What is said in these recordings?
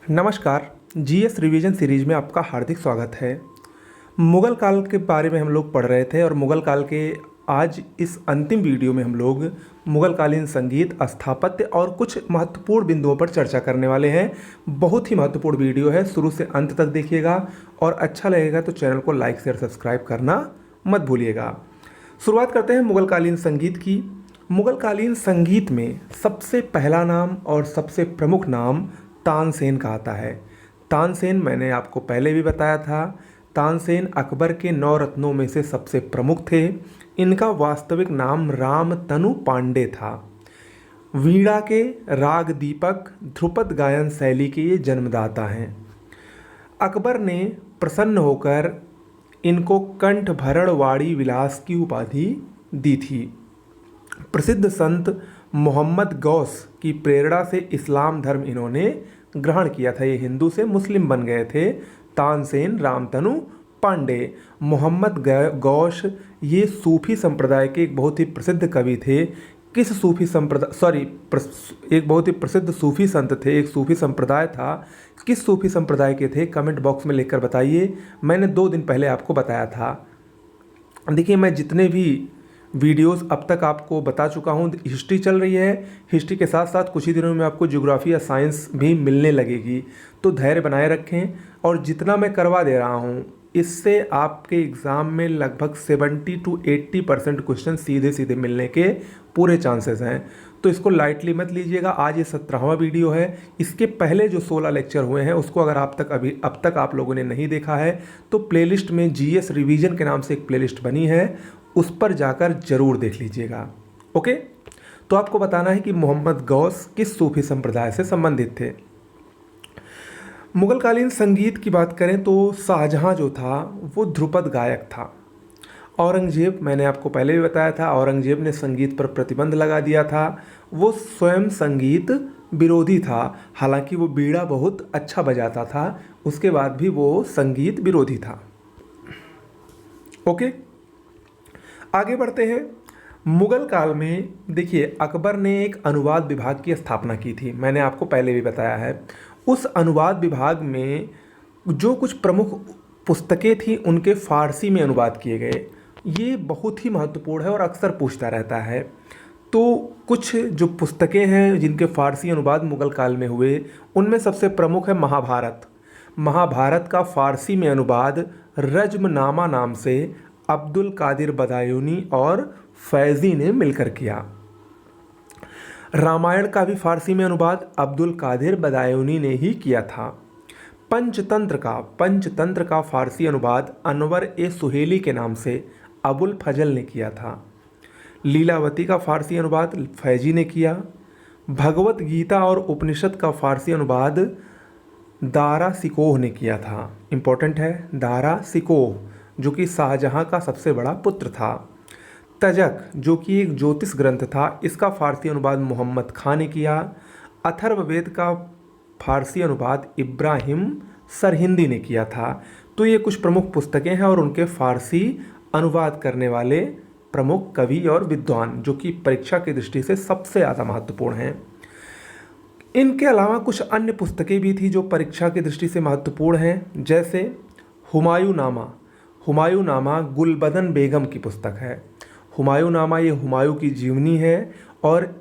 नमस्कार। GS revision series में आपका हार्दिक स्वागत है। मुग़ल काल के बारे में हम लोग पढ़ रहे थे और मुग़ल काल के आज इस अंतिम वीडियो में हम लोग मुग़ल कालीन संगीत, स्थापत्य और कुछ महत्वपूर्ण बिंदुओं पर चर्चा करने वाले हैं। बहुत ही महत्वपूर्ण वीडियो है, शुरू से अंत तक देखिएगा और अच्छा लगेगा तो चैनल को लाइक शेयर सब्सक्राइब करना मत भूलिएगा। शुरुआत करते हैं मुग़ल कालीन संगीत की। मुग़ल कालीन संगीत में सबसे पहला नाम और सबसे प्रमुख नाम तानसेन का आता है। तानसेन मैंने आपको पहले भी बताया था, तानसेन अकबर के 9 रत्नों में से सबसे प्रमुख थे। इनका वास्तविक नाम रामतनु पांडे था। वीणा के राग दीपक ध्रुपद गायन शैली के ये जन्मदाता हैं। अकबर ने प्रसन्न होकर इनको कंठभरण वाणी विलास की उपाधि दी थी। प्रसिद्ध संत मोहम्मद गौस की प्रेरणा से इस्लाम धर्म इन्होंने ग्रहण किया था। ये हिंदू से मुस्लिम बन गए थे। तानसेन रामतनु पांडे। मोहम्मद गौस ये सूफी संप्रदाय के एक बहुत ही प्रसिद्ध कवि थे। किस सूफी संप्रदाय एक बहुत ही प्रसिद्ध सूफी संत थे, एक सूफी संप्रदाय था। किस सूफी संप्रदाय के थे कमेंट बॉक्स में लिखकर बताइए। मैंने 2 दिन पहले आपको बताया था। देखिए, मैं जितने भी वीडियोस अब तक आपको बता चुका हूँ। हिस्ट्री चल रही है, हिस्ट्री के साथ साथ कुछ ही दिनों में आपको ज्योग्राफी या साइंस भी मिलने लगेगी, तो धैर्य बनाए रखें। और जितना मैं करवा दे रहा हूँ इससे आपके एग्ज़ाम में लगभग 70 to 80% क्वेश्चन सीधे सीधे मिलने के पूरे चांसेस हैं। तो इसको लाइटली मत लीजिएगा। आज ये 17वां वीडियो है। इसके पहले जो 16 लेक्चर हुए हैं उसको अगर अब तक आप लोगों ने नहीं देखा है तो प्लेलिस्ट में जीएस रिवीजन के नाम से एक प्लेलिस्ट बनी है, उस पर जाकर जरूर देख लीजिएगा। ओके, तो आपको बताना है कि मोहम्मद गौस किस सूफी संप्रदाय से संबंधित थे। मुग़लकालीन संगीत की बात करें तो शाहजहां जो था वो ध्रुपद गायक था। औरंगजेब, मैंने आपको पहले भी बताया था, औरंगजेब ने संगीत पर प्रतिबंध लगा दिया था। वो स्वयं संगीत विरोधी था। हालांकि वो बीड़ा बहुत अच्छा बजाता था, उसके बाद भी वो संगीत विरोधी था। ओके, आगे बढ़ते हैं। मुग़ल काल में देखिए, अकबर ने एक अनुवाद विभाग की स्थापना की थी। मैंने आपको पहले भी बताया है। उस अनुवाद विभाग में जो कुछ प्रमुख पुस्तकें थी उनके फ़ारसी में अनुवाद किए गए। ये बहुत ही महत्वपूर्ण है और अक्सर पूछता रहता है। तो कुछ जो पुस्तकें हैं जिनके फ़ारसी अनुवाद मुग़ल काल में हुए, उनमें सबसे प्रमुख है महाभारत। महाभारत का फ़ारसी में अनुवाद रज्मनामा नाम से अब्दुल कादिर बदायूनी और फैज़ी ने मिलकर किया। रामायण का भी फ़ारसी में अनुवाद अब्दुल कादिर बदायूनी ने ही किया था। पंचतंत्र का फ़ारसी अनुवाद अनवर ए सुहेली के नाम से अबुल फजल ने किया था। लीलावती का फ़ारसी अनुवाद फैज़ी ने किया। भगवत गीता और उपनिषद का फ़ारसी अनुवाद दारा सिकोह ने किया था। इम्पोर्टेंट है, दारा सिकोह, जो कि शाहजहां का सबसे बड़ा पुत्र था। तजक, जो कि एक ज्योतिष ग्रंथ था, इसका फ़ारसी अनुवाद मोहम्मद खां ने किया। अथर्ववेद का फ़ारसी अनुवाद इब्राहिम सरहिंदी ने किया था। तो ये कुछ प्रमुख पुस्तकें हैं और उनके फ़ारसी अनुवाद करने वाले प्रमुख कवि और विद्वान, जो कि परीक्षा की दृष्टि से सबसे ज़्यादा महत्वपूर्ण हैं। इनके अलावा कुछ अन्य पुस्तकें भी थी जो परीक्षा की दृष्टि से महत्वपूर्ण हैं, जैसे हुमायूं नामा गुलबदन बेगम की पुस्तक है। हुमायूं नामा ये हुमायूं की जीवनी है और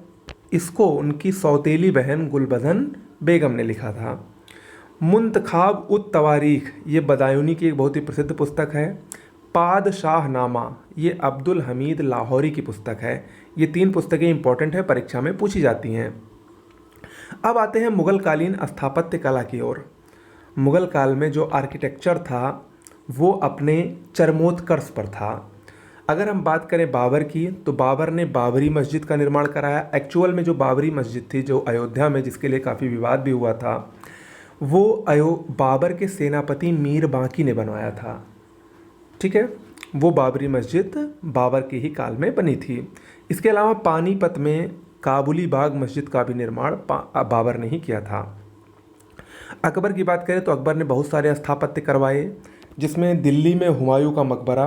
इसको उनकी सौतेली बहन गुलबदन बेगम ने लिखा था। मुंतखाब उत तवारीख ये बदायूनी की एक बहुत ही प्रसिद्ध पुस्तक है। पादशाह नामा ये अब्दुल हमीद लाहौरी की पुस्तक है। ये 3 पुस्तकें इंपॉर्टेंट है, परीक्षा में पूछी जाती हैं। अब आते हैं मुग़ल कालीन स्थापत्य कला की ओर। मुग़ल काल में जो आर्किटेक्चर था वो अपने चरमोत्कर्ष पर था। अगर हम बात करें बाबर की, तो बाबर ने बाबरी मस्जिद का निर्माण कराया। एक्चुअल में जो बाबरी मस्जिद थी, जो अयोध्या में, जिसके लिए काफ़ी विवाद भी हुआ था, वो बाबर के सेनापति मीर बांकी ने बनवाया था। ठीक है, वो बाबरी मस्जिद बाबर के ही काल में बनी थी। इसके अलावा पानीपत में काबुली बाग मस्जिद का भी निर्माण बाबर ने ही किया था। अकबर की बात करें तो अकबर ने बहुत सारे स्थापत्य करवाए, जिसमें दिल्ली में हुमायूं का मकबरा,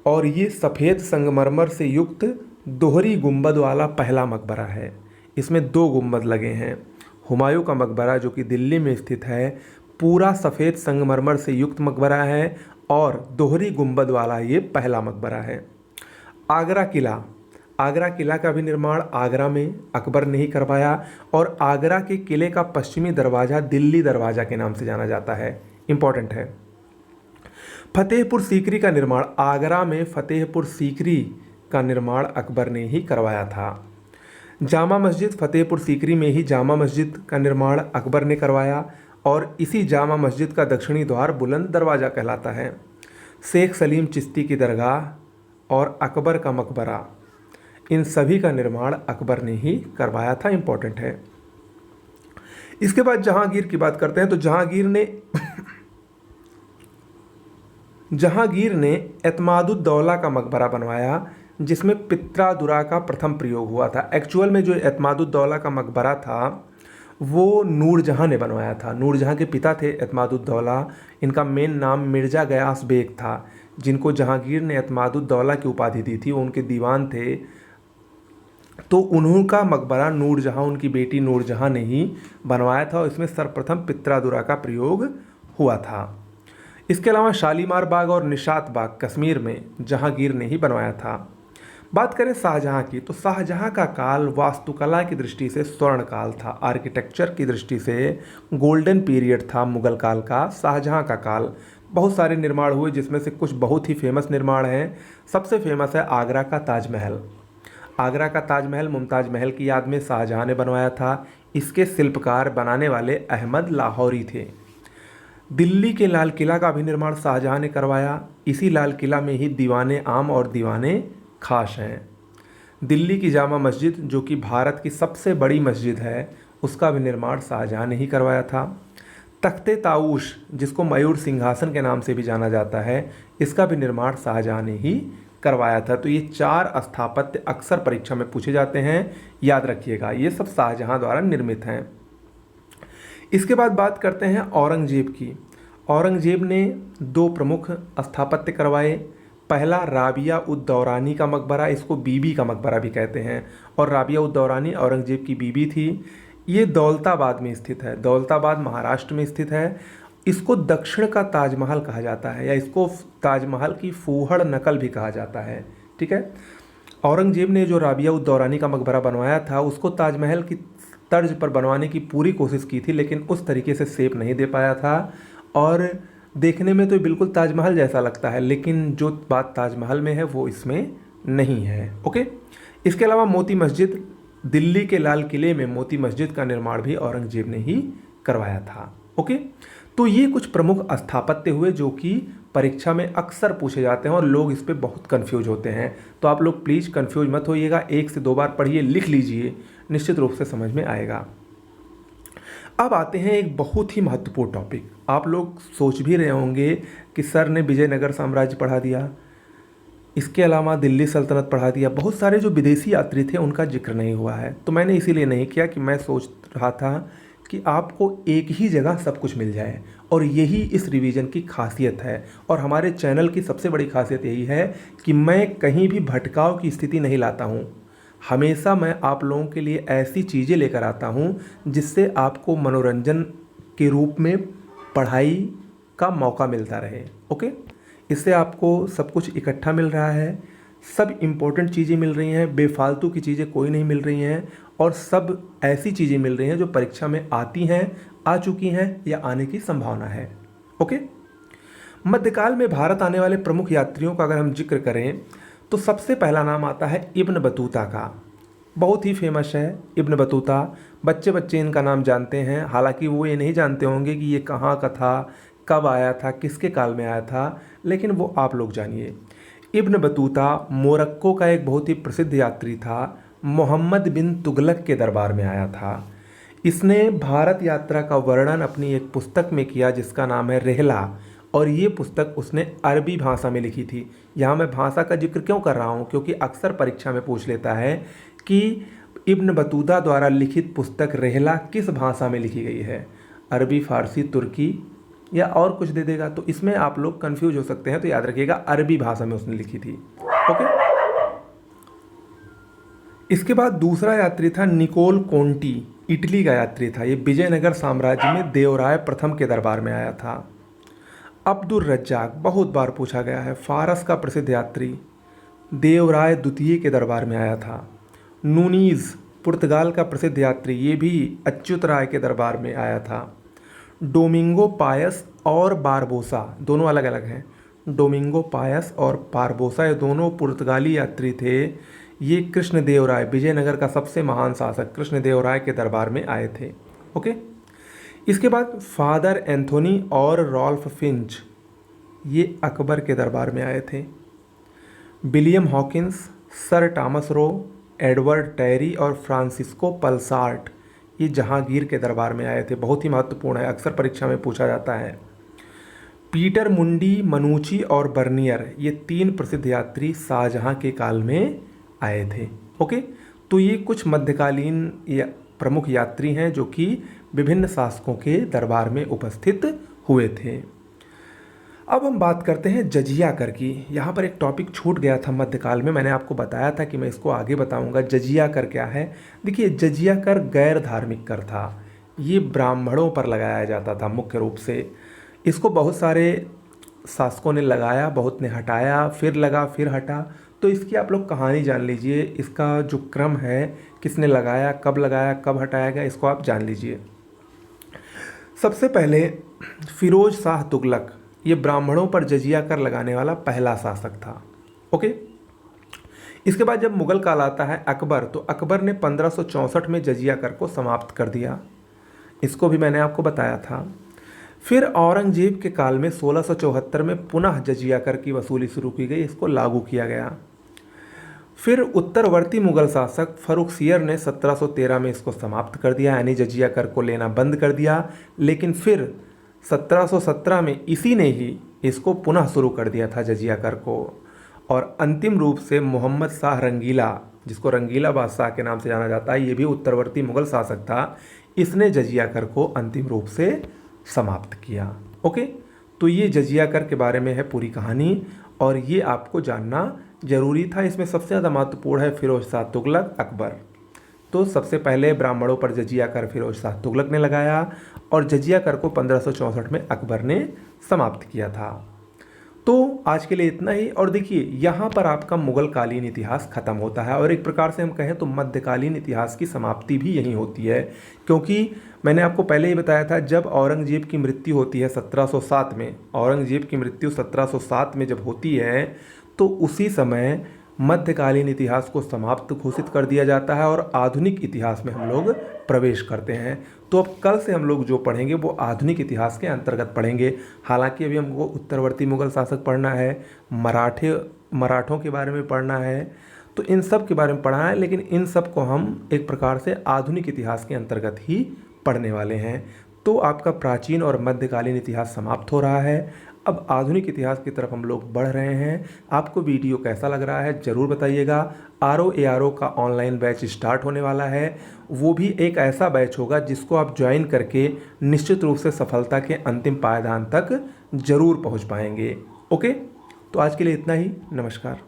और ये सफ़ेद संगमरमर से युक्त दोहरी गुंबद वाला पहला मकबरा है। इसमें 2 गुंबद लगे हैं। हुमायूं का मकबरा जो कि दिल्ली में स्थित है, पूरा सफ़ेद संगमरमर से युक्त मकबरा है और दोहरी गुंबद वाला ये पहला मकबरा है। आगरा किला, आगरा किला का भी निर्माण आगरा में अकबर ने ही करवाया और आगरा के किले का पश्चिमी दरवाज़ा दिल्ली दरवाज़ा के नाम से जाना जाता है, इम्पॉर्टेंट है। फतेहपुर सीकरी का निर्माण, आगरा में फतेहपुर सीकरी का निर्माण अकबर ने ही करवाया था। जामा मस्जिद, फतेहपुर सीकरी में ही जामा मस्जिद का निर्माण अकबर ने करवाया और इसी जामा मस्जिद का दक्षिणी द्वार बुलंद दरवाज़ा कहलाता है। शेख सलीम चिश्ती की दरगाह और अकबर का मकबरा, इन सभी का निर्माण अकबर ने ही करवाया था, इम्पोर्टेंट है। इसके बाद जहांगीर की बात करते हैं तो जहांगीर ने एतमादुद्दौला का मकबरा बनवाया जिसमें पित्रादुरा का प्रथम प्रयोग हुआ था। एक्चुअल में जो एतमादुद्दौला का मकबरा था वो नूरजहां ने बनवाया था। नूरजहां के पिता थे एतमादुद्दौला, इनका मेन नाम मिर्ज़ा गयास बेग था, जिनको जहांगीर ने एतमादुद्दौला की उपाधि दी थी, वो उनके दीवान थे। तो उन्हों का मकबरा नूरजहां, उनकी बेटी नूरजहां ने ही बनवाया था और इसमें सर्वप्रथम पित्रादुरा का प्रयोग हुआ था। इसके अलावा शालीमार बाग और निशात बाग कश्मीर में जहांगीर ने ही बनवाया था। बात करें शाहजहां की तो शाहजहां का काल वास्तुकला की दृष्टि से स्वर्ण काल था, आर्किटेक्चर की दृष्टि से गोल्डन पीरियड था मुगल काल का। शाहजहां का काल बहुत सारे निर्माण हुए जिसमें से कुछ बहुत ही फेमस निर्माण हैं। सबसे फेमस है आगरा का ताजमहल। आगरा का ताजमहल मुमताज़ महल की याद में शाहजहां ने बनवाया था। इसके शिल्पकार बनाने वाले अहमद लाहौरी थे। दिल्ली के लाल किला का भी निर्माण शाहजहां ने करवाया। इसी लाल किला में ही दीवाने आम और दीवाने खास हैं। दिल्ली की जामा मस्जिद जो कि भारत की सबसे बड़ी मस्जिद है, उसका भी निर्माण शाहजहां ने ही करवाया था। तख्ते ताऊश जिसको मयूर सिंहासन के नाम से भी जाना जाता है, इसका भी निर्माण शाहजहां ने ही करवाया था। तो ये 4 स्थापत्य अक्सर परीक्षा में पूछे जाते हैं, याद रखिएगा, ये सब शाहजहां द्वारा निर्मित हैं। इसके बाद बात करते हैं औरंगजेब की। औरंगजेब ने 2 प्रमुख स्थापत्य करवाए। पहला राबिया उद दौरानी का मकबरा, इसको बीबी का मकबरा भी कहते हैं, और राबिया उद दौरानी औरंगजेब की बीबी थी। ये दौलताबाद में स्थित है, दौलताबाद महाराष्ट्र में स्थित है। इसको दक्षिण का ताजमहल कहा जाता है या इसको ताजमहल की फूहड़ नकल भी कहा जाता है, ठीक है। औरंगजेब ने जो राबिया उद दौरानी का मकबरा बनवाया था उसको ताजमहल की तर्ज पर बनवाने की पूरी कोशिश की थी, लेकिन उस तरीके से शेप नहीं दे पाया था और देखने में तो बिल्कुल ताजमहल जैसा लगता है, लेकिन जो बात ताजमहल में है वो इसमें नहीं है, ओके। इसके अलावा मोती मस्जिद, दिल्ली के लाल किले में मोती मस्जिद का निर्माण भी औरंगजेब ने ही करवाया था, ओके। तो ये कुछ प्रमुख स्थापत्य हुए जो कि परीक्षा में अक्सर पूछे जाते हैं और लोग इस पे बहुत कंफ्यूज होते हैं। तो आप लोग प्लीज़ कंफ्यूज मत होइएगा, 1 से 2 बार पढ़िए, लिख लीजिए, निश्चित रूप से समझ में आएगा। अब आते हैं एक बहुत ही महत्वपूर्ण टॉपिक। आप लोग सोच भी रहे होंगे कि सर ने विजयनगर साम्राज्य पढ़ा दिया, इसके अलावा दिल्ली सल्तनत पढ़ा दिया, बहुत सारे जो विदेशी यात्री थे उनका जिक्र नहीं हुआ है। तो मैंने इसीलिए नहीं किया कि मैं सोच रहा था कि आपको एक ही जगह सब कुछ मिल जाए, और यही इस रिवीजन की खासियत है। और हमारे चैनल की सबसे बड़ी खासियत यही है कि मैं कहीं भी भटकाव की स्थिति नहीं लाता हूँ। हमेशा मैं आप लोगों के लिए ऐसी चीज़ें लेकर आता हूँ जिससे आपको मनोरंजन के रूप में पढ़ाई का मौका मिलता रहे, ओके। इससे आपको सब कुछ इकट्ठा मिल रहा है, सब इम्पोर्टेंट चीज़ें मिल रही हैं, बेफालतू की चीज़ें कोई नहीं मिल रही हैं, और सब ऐसी चीज़ें मिल रही हैं जो परीक्षा में आती हैं, आ चुकी हैं या आने की संभावना है, ओके। मध्यकाल में भारत आने वाले प्रमुख यात्रियों का अगर हम जिक्र करें तो सबसे पहला नाम आता है इब्न बतूता का। बहुत ही फेमस है इब्न बतूता, बच्चे बच्चे इनका नाम जानते हैं। हालांकि वो ये नहीं जानते होंगे कि ये कहाँ का था, कब आया था, किसके काल में आया था, लेकिन वो आप लोग जानिए। इब्न बतूता मोरक्को का एक बहुत ही प्रसिद्ध यात्री था, मोहम्मद बिन तुगलक के दरबार में आया था। इसने भारत यात्रा का वर्णन अपनी एक पुस्तक में किया जिसका नाम है रेहला, और ये पुस्तक उसने अरबी भाषा में लिखी थी। यहाँ मैं भाषा का जिक्र क्यों कर रहा हूँ, क्योंकि अक्सर परीक्षा में पूछ लेता है कि इब्न बतूता द्वारा लिखित पुस्तक रेहला किस भाषा में लिखी गई है, अरबी, फारसी, तुर्की या और कुछ दे देगा। तो इसमें आप लोग कंफ्यूज हो सकते हैं, तो याद रखिएगा अरबी भाषा में उसने लिखी थी, ओके। इसके बाद दूसरा यात्री था निकोल कोंटी। इटली का यात्री था। ये विजयनगर साम्राज्य में देवराय प्रथम के दरबार में आया था। अब्दुल रज्जाक बहुत बार पूछा गया है, फारस का प्रसिद्ध यात्री, देवराय द्वितीय के दरबार में आया था। नूनीज़ पुर्तगाल का प्रसिद्ध यात्री, ये भी अच्युत राय के दरबार में आया था। डोमिंगो पायस और बारबोसा दोनों अलग अलग हैं। डोमिंगो पायस और बारबोसा ये दोनों पुर्तगाली यात्री थे। ये कृष्णदेवराय, विजयनगर का सबसे महान शासक कृष्णदेवराय के दरबार में आए थे। ओके, इसके बाद फादर एंथोनी और रॉल्फ फिंच, ये अकबर के दरबार में आए थे। William Hawkins, sir Thomas Roe, Edward Terry और फ्रांसिस्को पल्सार्ट, ये जहांगीर के दरबार में आए थे। बहुत ही महत्वपूर्ण है, अक्सर परीक्षा में पूछा जाता है। पीटर मुंडी, मनुची और बर्नियर, ये 3 प्रसिद्ध यात्री शाहजहां के काल में आए थे। ओके, तो ये कुछ मध्यकालीन प्रमुख यात्री हैं जो कि विभिन्न शासकों के दरबार में उपस्थित हुए थे। अब हम बात करते हैं जजिया कर की। यहाँ पर एक टॉपिक छूट गया था मध्यकाल में, मैंने आपको बताया था कि मैं इसको आगे बताऊंगा। जजिया कर क्या है? देखिए, जजिया कर गैर धार्मिक कर था। ये ब्राह्मणों पर लगाया जाता था मुख्य रूप से। इसको बहुत सारे शासकों ने लगाया, बहुत ने हटाया, फिर लगा, फिर हटा। तो इसकी आप लोग कहानी जान लीजिए, इसका जो क्रम है, किसने लगाया, कब हटाया गया, इसको आप जान लीजिए। सबसे पहले फिरोज शाह तुगलक, ये ब्राह्मणों पर जजिया कर लगाने वाला पहला शासक था। ओके, इसके बाद जब मुगल काल आता है अकबर, तो अकबर ने 1564 में जजिया कर को समाप्त कर दिया। इसको भी मैंने आपको बताया था। फिर औरंगजेब के काल में 1674 में पुनः जजिया कर की वसूली शुरू की गई, इसको लागू किया गया। फिर उत्तरवर्ती मुगल शासक फर्रुखसियर ने 1713 में इसको समाप्त कर दिया, यानी जजिया कर को लेना बंद कर दिया। लेकिन फिर 1717 में इसी ने ही इसको पुनः शुरू कर दिया था जजिया कर को। और अंतिम रूप से मोहम्मद शाह रंगीला, जिसको रंगीला बादशाह के नाम से जाना जाता है, ये भी उत्तरवर्ती मुगल शासक था, इसने जजिया कर को अंतिम रूप से समाप्त किया। ओके, तो ये जजिया कर के बारे में है पूरी कहानी, और ये आपको जानना जरूरी था। इसमें सबसे ज़्यादा महत्वपूर्ण है फिरोज शाह तुगलक, अकबर। तो सबसे पहले ब्राह्मणों पर जजिया कर फिरोज शाह तुगलक ने लगाया, और जजिया कर को 1564 में अकबर ने समाप्त किया था। तो आज के लिए इतना ही। और देखिए, यहाँ पर आपका मुगल कालीन इतिहास खत्म होता है, और एक प्रकार से हम कहें तो मध्यकालीन इतिहास की समाप्ति भी यहीं होती है। क्योंकि मैंने आपको पहले ही बताया था, जब औरंगजेब की मृत्यु होती है 1707 में, औरंगजेब की मृत्यु 1707 में जब होती है, तो उसी समय मध्यकालीन इतिहास को समाप्त घोषित कर दिया जाता है और आधुनिक इतिहास में हम लोग प्रवेश करते हैं। तो अब कल से हम लोग जो पढ़ेंगे वो आधुनिक इतिहास के अंतर्गत पढ़ेंगे। हालांकि अभी हमको उत्तरवर्ती मुगल शासक पढ़ना है, मराठों के बारे में पढ़ना है, तो इन सब के बारे में पढ़ना है, लेकिन इन सब को हम एक प्रकार से आधुनिक इतिहास के अंतर्गत ही पढ़ने वाले हैं। तो आपका प्राचीन और मध्यकालीन इतिहास समाप्त हो रहा है, अब आधुनिक इतिहास की तरफ हम लोग बढ़ रहे हैं। आपको वीडियो कैसा लग रहा है ज़रूर बताइएगा। ROARO का ऑनलाइन बैच स्टार्ट होने वाला है, वो भी एक ऐसा बैच होगा जिसको आप ज्वाइन करके निश्चित रूप से सफलता के अंतिम पायदान तक ज़रूर पहुंच पाएंगे। ओके, तो आज के लिए इतना ही। नमस्कार।